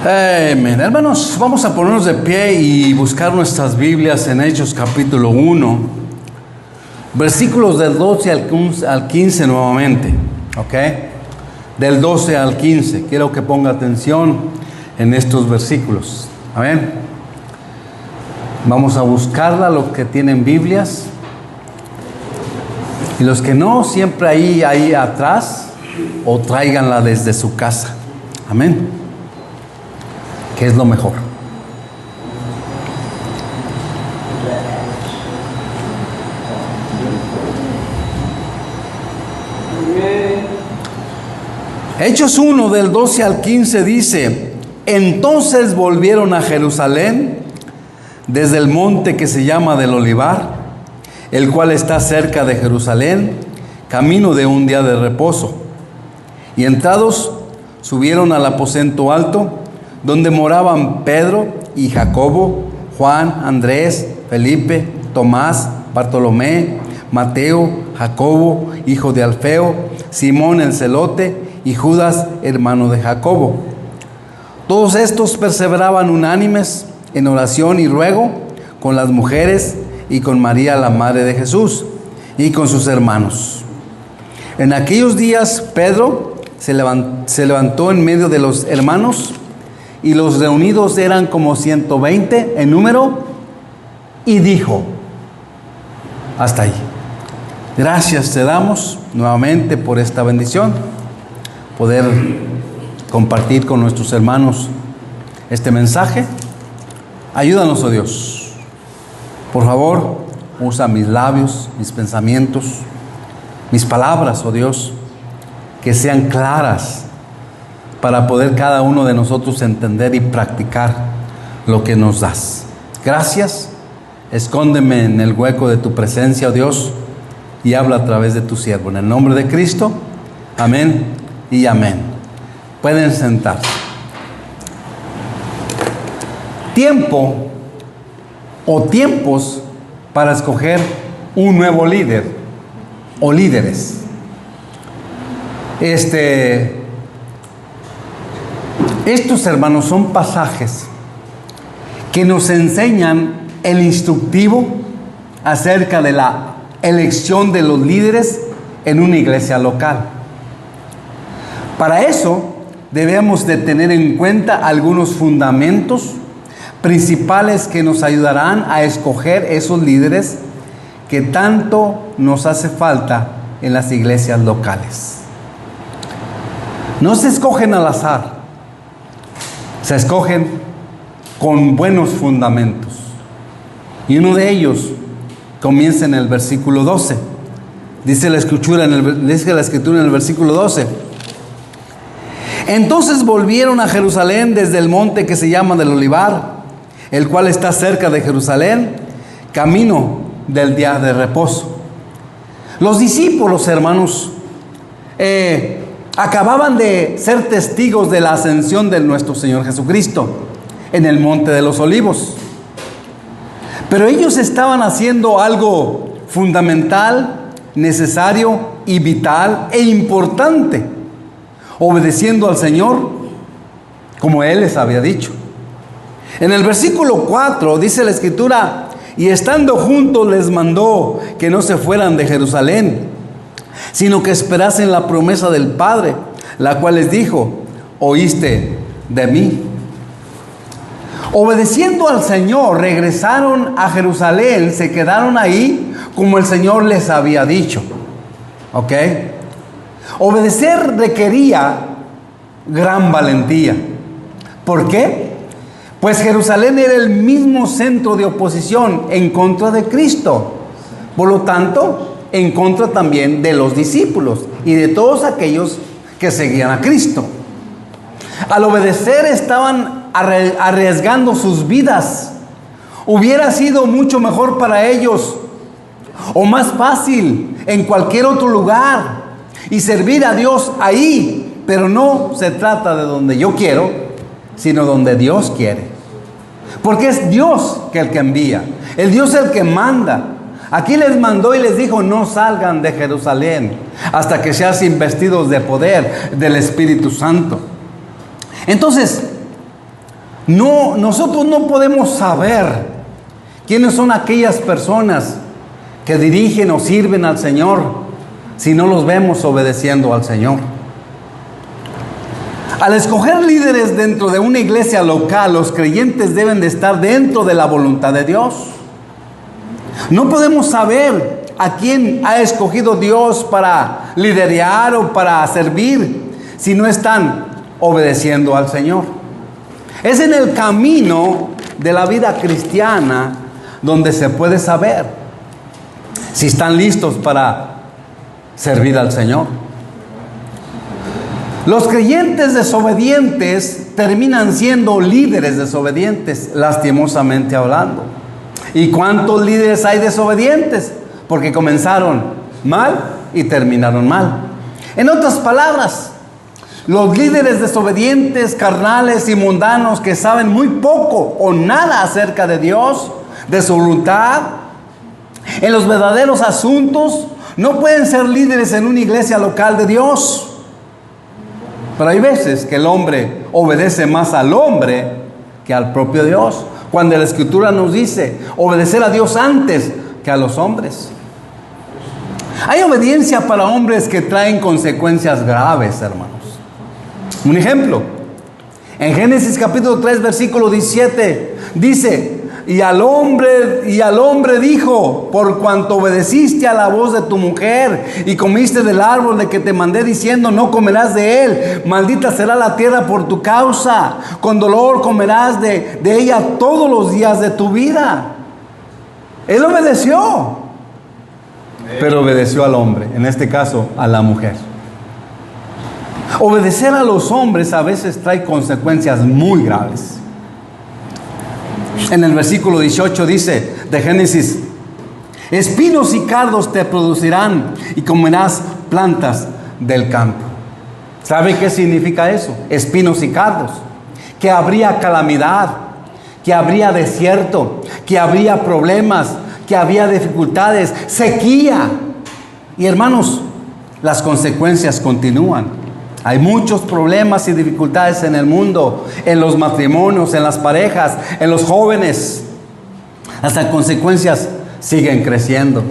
Amén. Hermanos, vamos a ponernos de pie y buscar nuestras Biblias en Hechos capítulo 1, versículos del 12 al 15 nuevamente, ¿ok? Del 12 al 15. Quiero que ponga atención en estos versículos. Amén. Vamos a buscarla, los que tienen Biblias. Y los que no, siempre ahí atrás, o tráiganla desde su casa. Amén. Que es lo mejor. Hechos 1 del 12 al 15 dice: entonces volvieron a Jerusalén desde el monte que se llama del Olivar, el cual está cerca de Jerusalén, camino de un día de reposo. Y entrados subieron al aposento alto, donde moraban Pedro y Jacobo, Juan, Andrés, Felipe, Tomás, Bartolomé, Mateo, Jacobo, hijo de Alfeo, Simón el celote y Judas, hermano de Jacobo. Todos estos perseveraban unánimes en oración y ruego con las mujeres y con María, la madre de Jesús, y con sus hermanos. En aquellos días Pedro se levantó en medio de los hermanos, y los reunidos eran como 120 en número, y dijo: hasta ahí. Gracias te damos nuevamente por esta bendición, poder compartir con nuestros hermanos este mensaje. Ayúdanos, oh Dios. Por favor, usa mis labios, mis pensamientos, mis palabras, oh Dios, que sean claras, para poder cada uno de nosotros entender y practicar lo que nos das. Gracias. Escóndeme en el hueco de tu presencia, oh Dios, y habla a través de tu siervo. En el nombre de Cristo, amén y amén. Pueden sentarse. Tiempo o tiempos para escoger un nuevo líder o líderes. Estos, hermanos, son pasajes que nos enseñan el instructivo acerca de la elección de los líderes en una iglesia local. Para eso debemos de tener en cuenta algunos fundamentos principales que nos ayudarán a escoger esos líderes que tanto nos hace falta en las iglesias locales. No se escogen al azar. Se escogen con buenos fundamentos. Y uno de ellos comienza en el versículo 12. Dice la escritura en el versículo 12. Entonces volvieron a Jerusalén desde el monte que se llama del Olivar, el cual está cerca de Jerusalén, camino del día de reposo. Los discípulos, hermanos, acababan de ser testigos de la ascensión de nuestro Señor Jesucristo en el Monte de los Olivos. Pero ellos estaban haciendo algo fundamental, necesario y vital e importante, obedeciendo al Señor como Él les había dicho. En el versículo 4 dice la Escritura: y estando juntos les mandó que no se fueran de Jerusalén, sino que esperasen la promesa del Padre, la cual les dijo: oíste de mí. Obedeciendo al Señor, regresaron a Jerusalén, se quedaron ahí como el Señor les había dicho. ¿Ok? Obedecer requería gran valentía. ¿Por qué? Pues Jerusalén era el mismo centro de oposición en contra de Cristo. Por lo tanto, en contra también de los discípulos y de todos aquellos que seguían a Cristo. Al obedecer estaban arriesgando sus vidas. Hubiera sido mucho mejor para ellos, o más fácil, en cualquier otro lugar, y servir a Dios ahí. Pero no se trata de donde yo quiero, sino donde Dios quiere. Porque es Dios el que envía, el Dios el que manda. Aquí les mandó y les dijo: no salgan de Jerusalén hasta que sean investidos de poder del Espíritu Santo. Entonces, No, nosotros no podemos saber quiénes son aquellas personas que dirigen o sirven al Señor si no los vemos obedeciendo al Señor. Al escoger líderes dentro de una iglesia local, los creyentes deben de estar dentro de la voluntad de Dios. No podemos saber a quién ha escogido Dios para liderar o para servir si no están obedeciendo al Señor. Es en el camino de la vida cristiana donde se puede saber si están listos para servir al Señor. Los creyentes desobedientes terminan siendo líderes desobedientes, lastimosamente hablando. ¿Y cuántos líderes hay desobedientes? Porque comenzaron mal y terminaron mal. En otras palabras, los líderes desobedientes, carnales y mundanos que saben muy poco o nada acerca de Dios, de su voluntad, en los verdaderos asuntos, no pueden ser líderes en una iglesia local de Dios. Pero hay veces que el hombre obedece más al hombre que al propio Dios, cuando la Escritura nos dice obedecer a Dios antes que a los hombres. Hay obediencia para hombres que traen consecuencias graves, hermanos. Un ejemplo, en Génesis capítulo 3 versículo 17 dice: y al hombre dijo: por cuanto obedeciste a la voz de tu mujer y comiste del árbol de que te mandé diciendo, no comerás de él, maldita será la tierra por tu causa, con dolor comerás de ella todos los días de tu vida. Él obedeció, pero obedeció al hombre, en este caso a la mujer. Obedecer a los hombres a veces trae consecuencias muy graves. En el versículo 18 dice de Génesis: espinos y cardos te producirán y comerás plantas del campo. ¿Sabe qué significa eso? Espinos y cardos. Que habría calamidad, que habría desierto, que habría problemas, que había dificultades, sequía. Y hermanos, las consecuencias continúan. Hay muchos problemas y dificultades en el mundo, en los matrimonios, en las parejas, en los jóvenes. Las consecuencias siguen creciendo.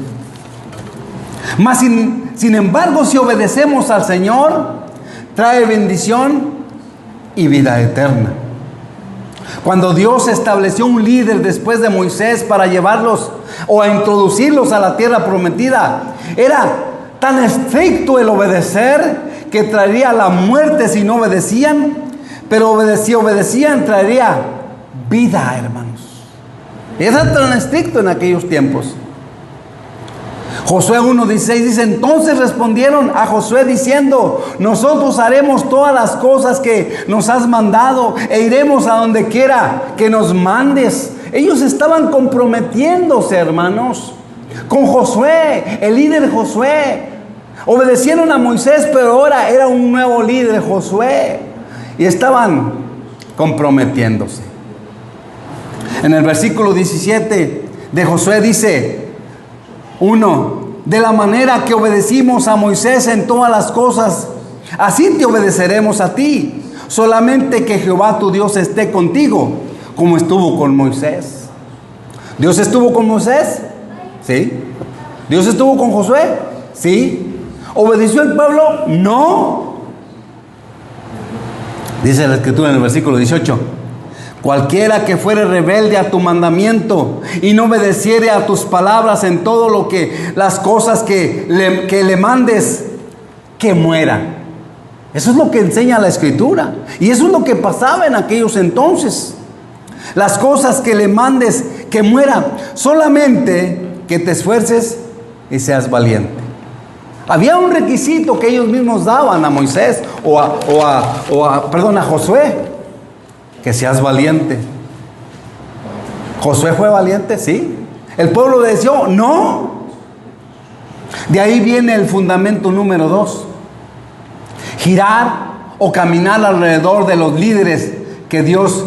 Mas sin embargo, si obedecemos al Señor, trae bendición y vida eterna. Cuando Dios estableció un líder después de Moisés para llevarlos o a introducirlos a la tierra prometida, era tan estricto el obedecer que traería la muerte si no obedecían, pero si obedecían traería vida, hermanos. Era tan estricto en aquellos tiempos. Josué 1:16 dice: entonces respondieron a Josué diciendo, nosotros haremos todas las cosas que nos has mandado e iremos a donde quiera que nos mandes. Ellos estaban comprometiéndose, hermanos, con Josué, el líder Josué. Obedecieron a Moisés, pero ahora era un nuevo líder, Josué, y estaban comprometiéndose. En el versículo 17 de Josué dice: 1. De la manera que obedecimos a Moisés en todas las cosas, así te obedeceremos a ti. Solamente que Jehová tu Dios esté contigo, como estuvo con Moisés. ¿Dios estuvo con Moisés? Sí. ¿Dios estuvo con Josué? Sí. ¿Obedeció el pueblo? No. Dice la Escritura en el versículo 18: cualquiera que fuere rebelde a tu mandamiento y no obedeciere a tus palabras en todo lo que las cosas que le mandes, que muera. Eso es lo que enseña la Escritura, y eso es lo que pasaba en aquellos entonces. Las cosas que le mandes, que muera. Solamente que te esfuerces y seas valiente. Había un requisito que ellos mismos daban a Moisés a Josué: que seas valiente. ¿Josué fue valiente? Sí. ¿El pueblo obedeció? No. De ahí viene el fundamento número 2: girar o caminar alrededor de los líderes que Dios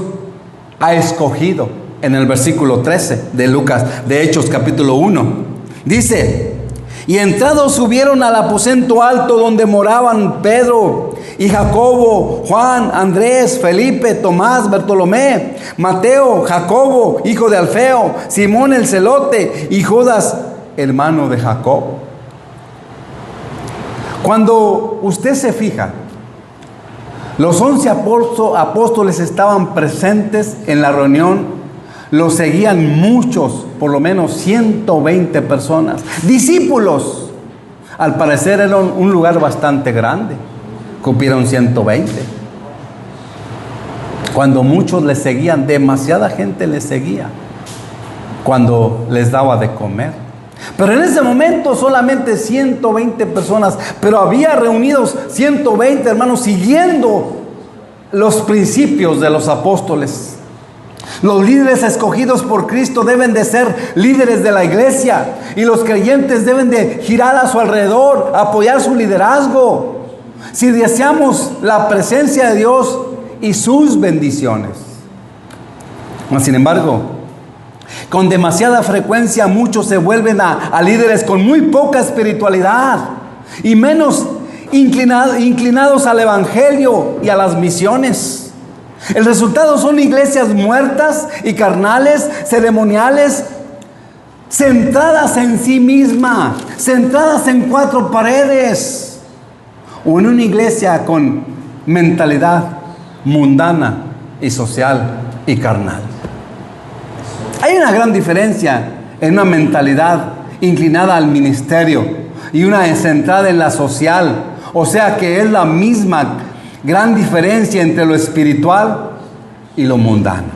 ha escogido. En el versículo 13 de Hechos capítulo 1 dice: Y entrados subieron al aposento alto donde moraban Pedro y Jacobo, Juan, Andrés, Felipe, Tomás, Bartolomé, Mateo, Jacobo, hijo de Alfeo, Simón el celote y Judas, hermano de Jacob. Cuando usted se fija, los 11 apóstoles estaban presentes en la reunión. Los seguían muchos, por lo menos 120 personas. Discípulos. Al parecer era un lugar bastante grande. Cupieron 120. Cuando muchos les seguían, demasiada gente les seguía. Cuando les daba de comer. Pero en ese momento solamente 120 personas. Pero había reunidos 120 hermanos siguiendo los principios de los apóstoles. Los líderes escogidos por Cristo deben de ser líderes de la iglesia. Y los creyentes deben de girar a su alrededor, apoyar su liderazgo. Si deseamos la presencia de Dios y sus bendiciones. Sin embargo, con demasiada frecuencia muchos se vuelven a líderes con muy poca espiritualidad y menos inclinados al evangelio y a las misiones. El resultado son iglesias muertas y carnales, ceremoniales, centradas en sí misma, centradas en 4 paredes, o en una iglesia con mentalidad mundana y social y carnal. Hay una gran diferencia en una mentalidad inclinada al ministerio y una centrada en la social, o sea que es la misma gran diferencia entre lo espiritual y lo mundano.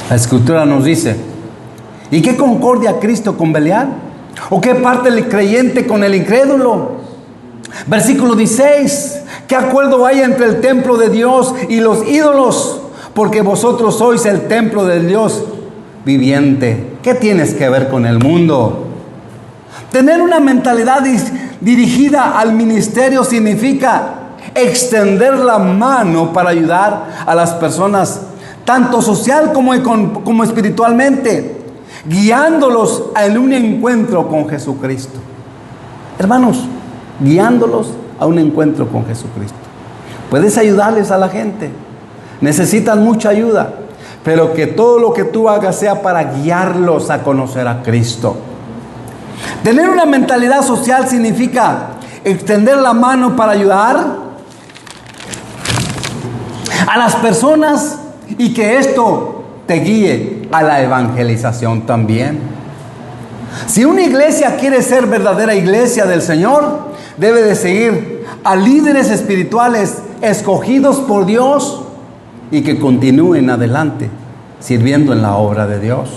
La Escritura nos dice: ¿y qué concordia Cristo con Belial? ¿O qué parte el creyente con el incrédulo? Versículo 16: ¿qué acuerdo hay entre el templo de Dios y los ídolos? Porque vosotros sois el templo del Dios viviente. ¿Qué tienes que ver con el mundo? Tener una mentalidad dirigida al ministerio significa extender la mano para ayudar a las personas, tanto social como espiritualmente, guiándolos en un encuentro con Jesucristo. Hermanos, guiándolos a un encuentro con Jesucristo. Puedes ayudarles a la gente, necesitan mucha ayuda, pero que todo lo que tú hagas sea para guiarlos a conocer a Cristo. Tener una mentalidad social significa extender la mano para ayudar a las personas y que esto te guíe a la evangelización también. Si una iglesia quiere ser verdadera iglesia del Señor, debe de seguir a líderes espirituales escogidos por Dios y que continúen adelante sirviendo en la obra de Dios.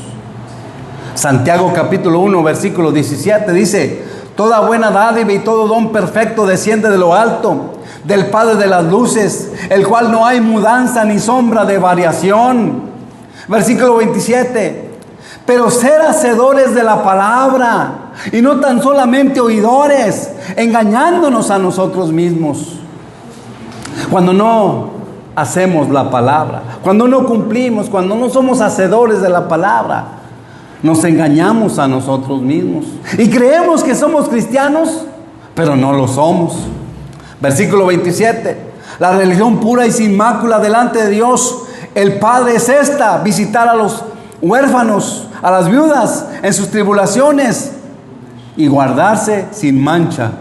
Santiago capítulo 1 versículo 17 dice: toda buena dádiva y todo don perfecto desciende de lo alto, del Padre de las luces, el cual no hay mudanza ni sombra de variación. Versículo 27: pero ser hacedores de la palabra y no tan solamente oidores, engañándonos a nosotros mismos. Cuando no hacemos la palabra, cuando no cumplimos, cuando no somos hacedores de la palabra, nos engañamos a nosotros mismos y creemos que somos cristianos, pero no lo somos. Versículo 27: la religión pura y sin mácula delante de Dios el Padre es esta: visitar a los huérfanos, a las viudas en sus tribulaciones y guardarse sin mancha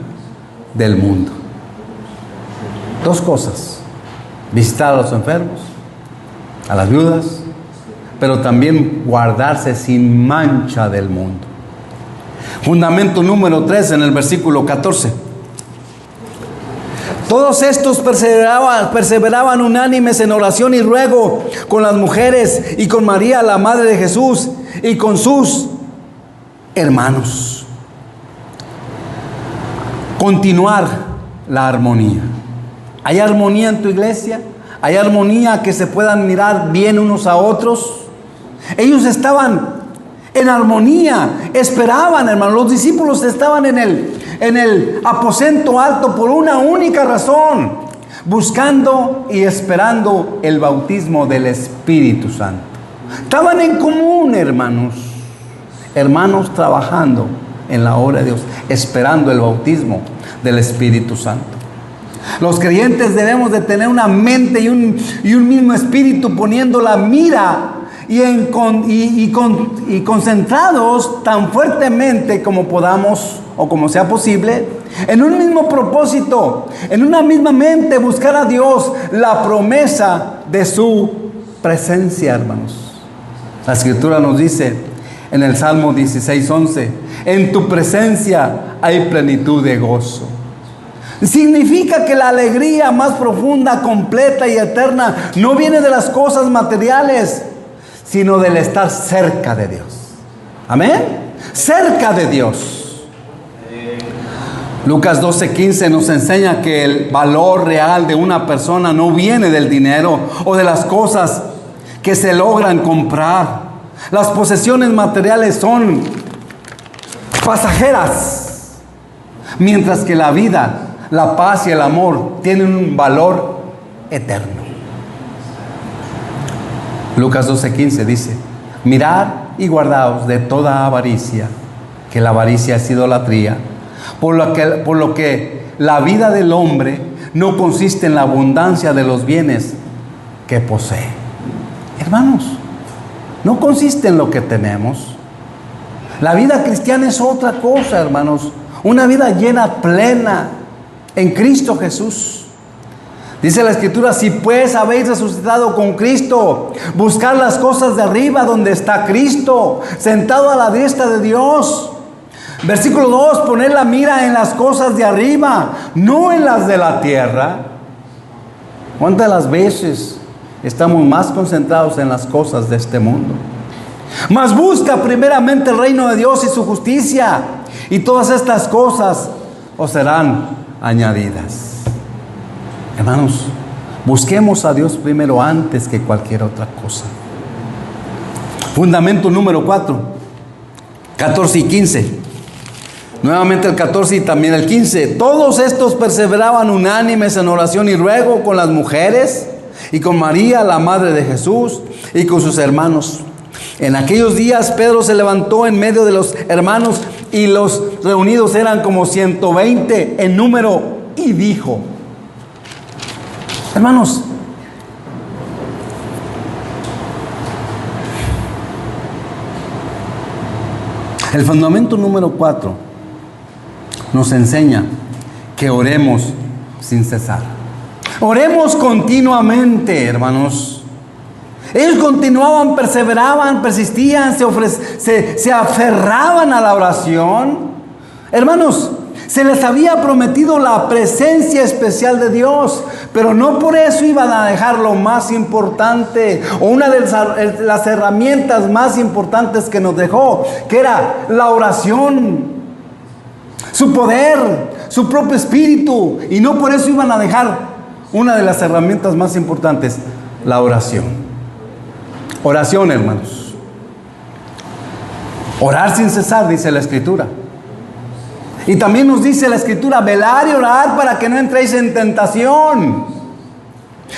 del mundo. 2 cosas: visitar a los enfermos, a las viudas, pero también guardarse sin mancha del mundo. Fundamento número 3 en el versículo 14: todos estos perseveraban unánimes en oración y ruego con las mujeres y con María, la madre de Jesús, y con sus hermanos. Continuar la armonía. ¿Hay armonía en tu iglesia? ¿Hay armonía que se puedan mirar bien unos a otros? Ellos estaban en armonía, esperaban, hermanos. Los discípulos estaban en el aposento alto por una única razón: buscando y esperando el bautismo del Espíritu Santo. Estaban en común, hermanos trabajando en la obra de Dios, esperando el bautismo del Espíritu Santo. Los creyentes debemos de tener una mente y un mismo espíritu, poniendo la mira y concentrados tan fuertemente como podamos o como sea posible, en un mismo propósito, en una misma mente, buscar a Dios, la promesa de su presencia, hermanos. La Escritura nos dice en el Salmo 16:11, en tu presencia hay plenitud de gozo. Significa que la alegría más profunda, completa y eterna no viene de las cosas materiales, sino del estar cerca de Dios. Amén. Cerca de Dios. Lucas 12:15 nos enseña que el valor real de una persona no viene del dinero o de las cosas que se logran comprar. Las posesiones materiales son pasajeras, mientras que la vida, la paz y el amor tienen un valor eterno. Lucas 12:15 dice, mirad y guardaos de toda avaricia, que la avaricia es idolatría, por lo que la vida del hombre no consiste en la abundancia de los bienes que posee. Hermanos, no consiste en lo que tenemos. La vida cristiana es otra cosa, hermanos. Una vida llena, plena en Cristo Jesús. Dice la Escritura, si pues habéis resucitado con Cristo, buscar las cosas de arriba donde está Cristo, sentado a la diestra de Dios. Versículo 2, poner la mira en las cosas de arriba, no en las de la tierra. ¿Cuántas las veces estamos más concentrados en las cosas de este mundo? Mas busca primeramente el reino de Dios y su justicia, y todas estas cosas os serán añadidas. Hermanos, busquemos a Dios primero antes que cualquier otra cosa. Fundamento número 4, 14 y 15. Nuevamente el 14 y también el 15. Todos estos perseveraban unánimes en oración y ruego con las mujeres y con María, la madre de Jesús, y con sus hermanos. En aquellos días Pedro se levantó en medio de los hermanos, y los reunidos eran como 120 en número, y dijo: hermanos, el fundamento número 4 nos enseña que oremos sin cesar. Oremos continuamente, hermanos. Ellos continuaban, perseveraban, persistían, se aferraban a la oración. Hermanos, se les había prometido la presencia especial de Dios, pero no por eso iban a dejar lo más importante, o una de las herramientas más importantes que nos dejó, que era la oración, su poder, su propio espíritu, y no por eso iban a dejar una de las herramientas más importantes, la oración. Oración, hermanos. Orar sin cesar, dice la Escritura. Y también nos dice la Escritura, velar y orar para que no entréis en tentación.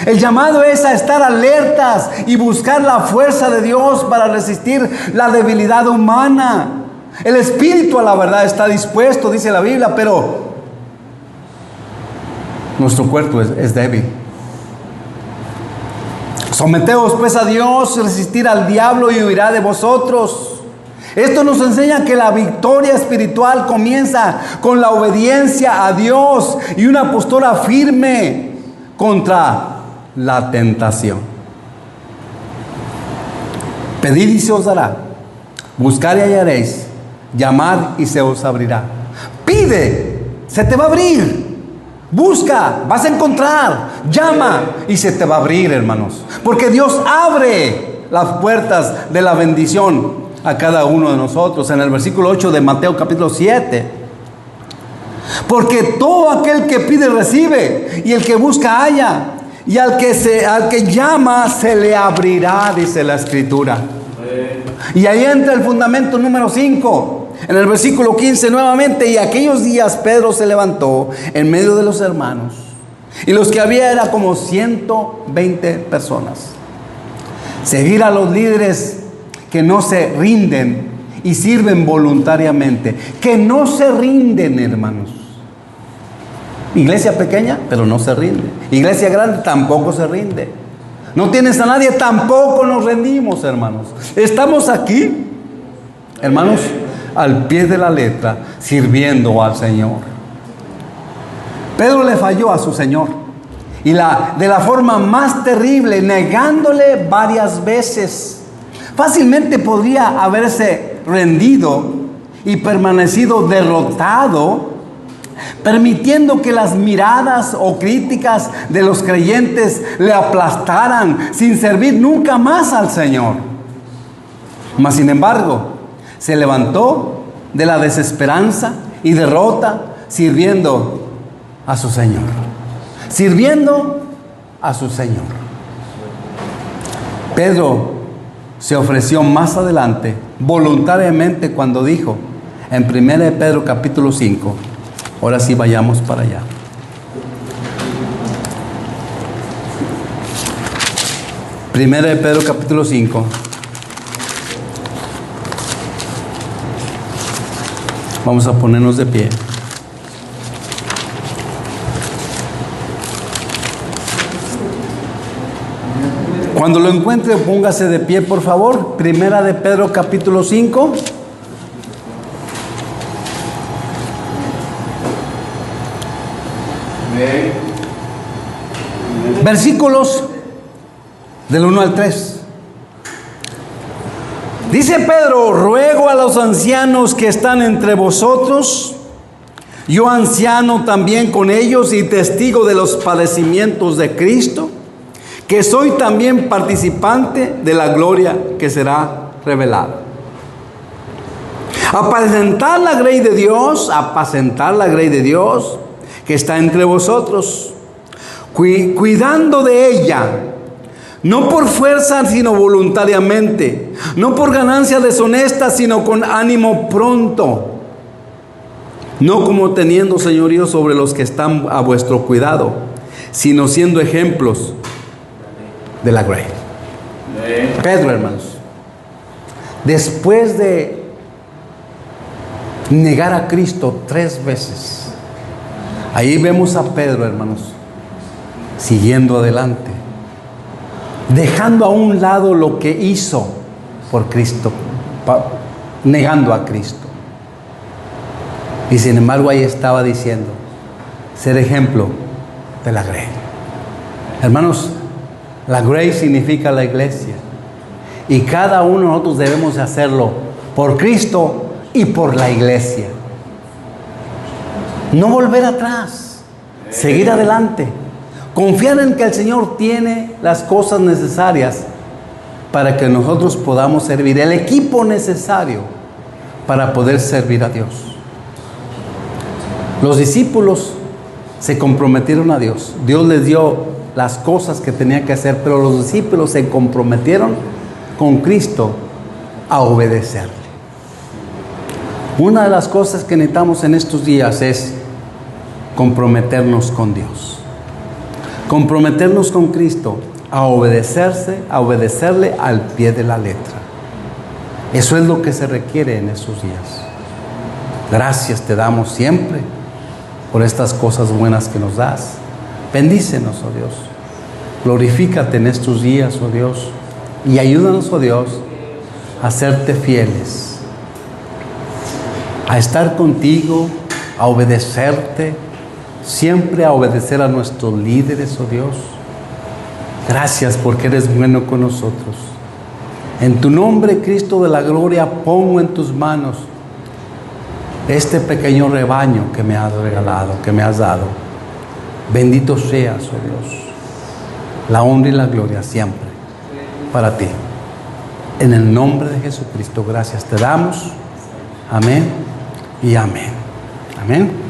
El llamado es a estar alertas y buscar la fuerza de Dios para resistir la debilidad humana. El espíritu, a la verdad, está dispuesto, dice la Biblia, pero nuestro cuerpo es débil. Someteos pues a Dios, resistir al diablo y huirá de vosotros. Esto nos enseña que la victoria espiritual comienza con la obediencia a Dios y una postura firme contra la tentación. Pedid y se os dará, buscar y hallaréis, llamad y se os abrirá. Pide, se te va a abrir. Busca, vas a encontrar. Llama y se te va a abrir, hermanos. Porque Dios abre las puertas de la bendición a cada uno de nosotros. En el versículo 8 de Mateo capítulo 7. Porque todo aquel que pide recibe, y el que busca halla, y al que llama se le abrirá, dice la Escritura. Y ahí entra el fundamento número 5. En el versículo 15 nuevamente, y aquellos días Pedro se levantó en medio de los hermanos, y los que había era como 120 personas. Seguir a los líderes que no se rinden y sirven voluntariamente, que no se rinden, hermanos. Iglesia pequeña, pero no se rinde. Iglesia grande, tampoco se rinde. No tienes a nadie, tampoco nos rendimos, hermanos. Estamos aquí, hermanos, al pie de la letra, sirviendo al Señor. Pedro le falló a su Señor, y de la forma más terrible, negándole varias veces. Fácilmente podría haberse rendido y permanecido derrotado, permitiendo que las miradas o críticas de los creyentes le aplastaran sin servir nunca más al Señor. Mas sin embargo, se levantó de la desesperanza y derrota sirviendo a su Señor. Sirviendo a su Señor. Pedro se ofreció más adelante voluntariamente cuando dijo en 1 Pedro capítulo 5. Ahora sí vayamos para allá. Primera de Pedro capítulo 5. Vamos a ponernos de pie. Cuando lo encuentre, póngase de pie, por favor. Primera de Pedro capítulo 5. Versículos del 1 al 3. Dice Pedro: ruego a los ancianos que están entre vosotros, yo anciano también con ellos y testigo de los padecimientos de Cristo, que soy también participante de la gloria que será revelada. Apacentar la grey de Dios, que está entre vosotros, cuidando de ella, no por fuerza, sino voluntariamente, no por ganancia deshonesta, sino con ánimo pronto, no como teniendo señorío sobre los que están a vuestro cuidado, sino siendo ejemplos de la grey. Pedro, hermanos, después de negar a Cristo 3 veces, ahí vemos a Pedro, hermanos, siguiendo adelante, dejando a un lado lo que hizo por Cristo, negando a Cristo. Y sin embargo ahí estaba diciendo, ser ejemplo de la grey. Hermanos, la grey significa la iglesia, y cada uno de nosotros debemos hacerlo por Cristo y por la iglesia. No volver atrás, seguir adelante, confiar en que el Señor tiene las cosas necesarias para que nosotros podamos servir, el equipo necesario para poder servir a Dios. Los discípulos se comprometieron a Dios. Dios les dio las cosas que tenía que hacer, pero los discípulos se comprometieron con Cristo a obedecerle. Una de las cosas que necesitamos en estos días es comprometernos con Dios, comprometernos con Cristo a obedecerle al pie de la letra. Eso es lo que se requiere en estos días. Gracias te damos siempre por estas cosas buenas que nos das. Bendícenos, oh Dios. Glorifícate en estos días, oh Dios, y ayúdanos, oh Dios, a serte fieles, a estar contigo, a obedecerte, siempre a obedecer a nuestros líderes, oh Dios. Gracias porque eres bueno con nosotros. En tu nombre, Cristo de la gloria, pongo en tus manos este pequeño rebaño que me has regalado, que me has dado. Bendito seas, oh Dios. La honra y la gloria siempre para ti. En el nombre de Jesucristo, gracias te damos. Amén y amén. Amén.